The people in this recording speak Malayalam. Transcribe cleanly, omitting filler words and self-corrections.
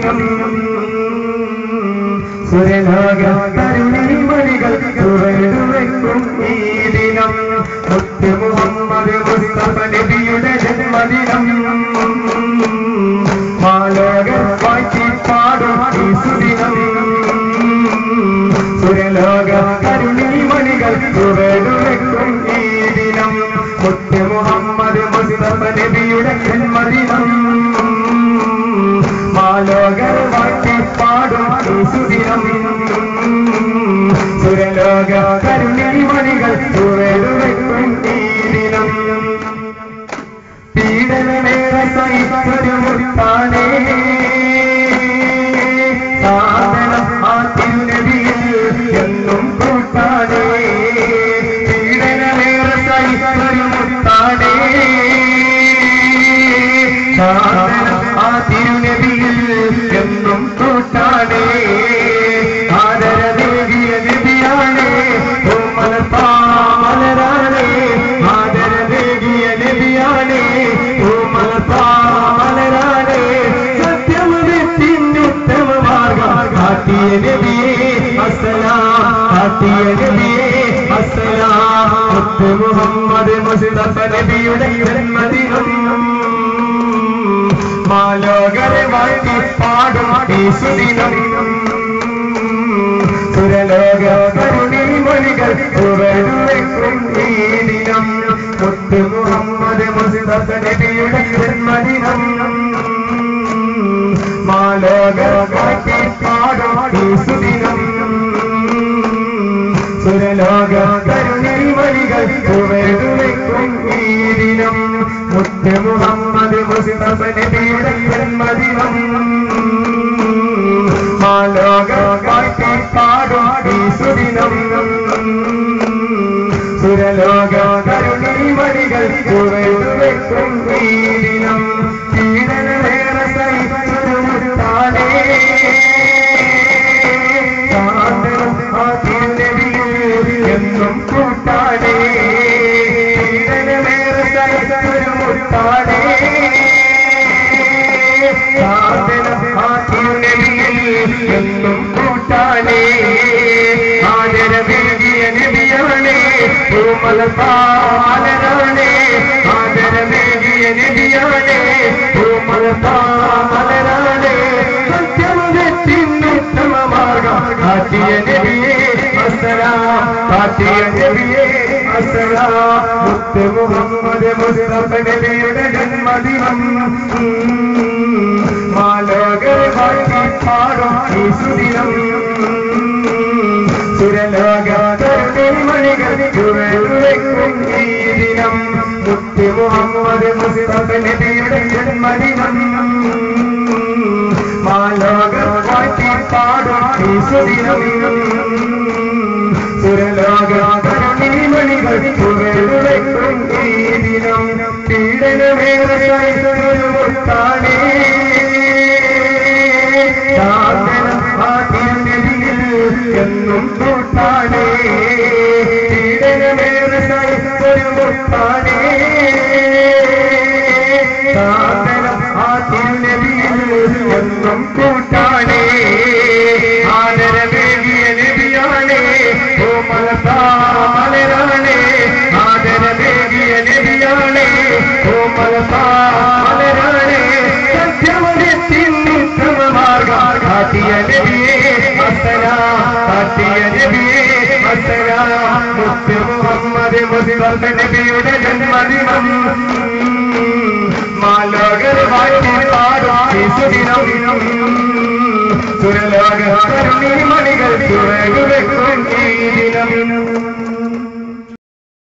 സുദിനം സുരലോക തരുണിമണികൾ തുറന്നുവെക്കും ഈ ദിനം മുത്ത് മുഹമ്മദ് മുസ്തഫ നബിയുടെ ജന്മദിനം മാലോകർ വാഴ്ത്തി പാടും ഈ സുദിനം സുരലോക തരുണിമണികൾ തുറന്നുവെക്കും ഈ ദിനം മുത്ത് മുഹമ്മദ് മുസ്തഫ നബിയുടെ ജന്മദിനം മാലോകർ വാഴ്ത്തി പാടും ഈ സുദിനം സുരലോക കരുണിമണികൾ തുറന്നുവെക്കും ഈ ദിനം പീഡനമേറെ സഹിച്ചൊരു മുത്താനേ സാധനം ആ തിരുനബിയിൽ എന്നും കൂട്ടാനേ പീഡനമേറെ സഹിച്ചൊരു മുത്താനേ സാധനം ആ തിരുനബിയിൽ എന്നും കൂട്ടാനേ ആദരവേകിയ നബിയാണേ മലരാണേ ആദരവേകിയ നബിയാണേ മലരാണേ സത്യമുത്തമ മാർഗം കാട്ടിയ നബിയേ അസ്സലാം കാട്ടിയ നബിയേ അസ്സലാം മുത്ത് മുഹമ്മദ് മുസ്തഫ നബിയുടെ ജന്മദിനം മാലോകരെ വാഴ്ത്തി പാടും ഈ സുദിനം സുരലോക കരുണിമണികൾ തുറന്നുവെക്കും ഈ ദിനം മുത്ത് മുഹമ്മദ് മുസ്തഫ നബിയുടെ ജന്മദിനം മാലോകരെ വാഴ്ത്തി പാടും ഈ സുദിനം സുരലോക കരുണിമണികൾ തുറന്നുവെക്കും ഈ ദിനം മുത്ത് മുഹമ്മദ് മുസ്തഫ നബിയുടെ ജന്മദിനം മാലോകർ വാഴ്ത്തി പാടും ഈ സുദിനം സുരലോക കരുണിമണികൾ തുറന്നുവെക്കും ഈ ദിനം പീഡനമേറെ സഹിച്ചൊരു മുത്താനേ സാധനം ആ തിരുനബിയിൽ എന്നും കൂട്ടാനേ പീഡനമേറെ സഹിച്ചൊരു മുത്താനേ സാധനം ആ തിരുനബിയിൽ എന്നും കൂട്ടാനേ ആദരവേകിയ നബിയാണേ മലരാണേ ആദരവേകിയ നബിയാണേ മലരാണേ സത്യമുത്തമ മാർഗം കാട്ടിയ നബിയേ അസ്സലാം കാട്ടിയ നബിയേ അസ്സലാം മുത്ത് മുഹമ്മദ് മുസ്തഫ നബിയുടെ ജന്മദിനം മാലോകർ വാഴ്ത്തി പാടും ഈ സുദിനം സുരലോക കരുണിമണികൾ തുറന്നുവെക്കും ഈ ദിനം മുത്ത് മുഹമ്മദ് മുസ്തഫ നബിയുടെ ജന്മദിനം മാലോകർ വാഴ്ത്തി പാടും ഈ സുദിനം സുരലോക കരുണിമണികൾ തുറന്നുവെക്കും ഈ ദിനം പീഡനമേറെ സഹിച്ചൊരു മുത്താനേ സാധനം ആ തിരുനബിയിൽ എന്നും കൂട്ടാനേ പീഡനമേറെ സഹിച്ചൊരു മുത്താനേ സാധനം ആ തിരുനബിയിൽ എന്നും കൂട്ടാനേ ആദരവേകിയ നബിയാണേ മലരാണേ ആദരവേകിയ നബിയാണേ മലരാണേ സത്യമുത്തമ മാർഗം കാട്ടിയ നബിയേ അസ്സലാം കാട്ടിയ നബിയേ അസ്സലാം മുത്ത് മുഹമ്മദ് മുസ്തഫ നബിയുടെ ജന്മദിനം മാലോകർ വാഴ്ത്തി പാടും ഈ സുദിനം സുരലോക കരുണിമണികൾ തുറന്നുവെക്കും ഈ ദിനം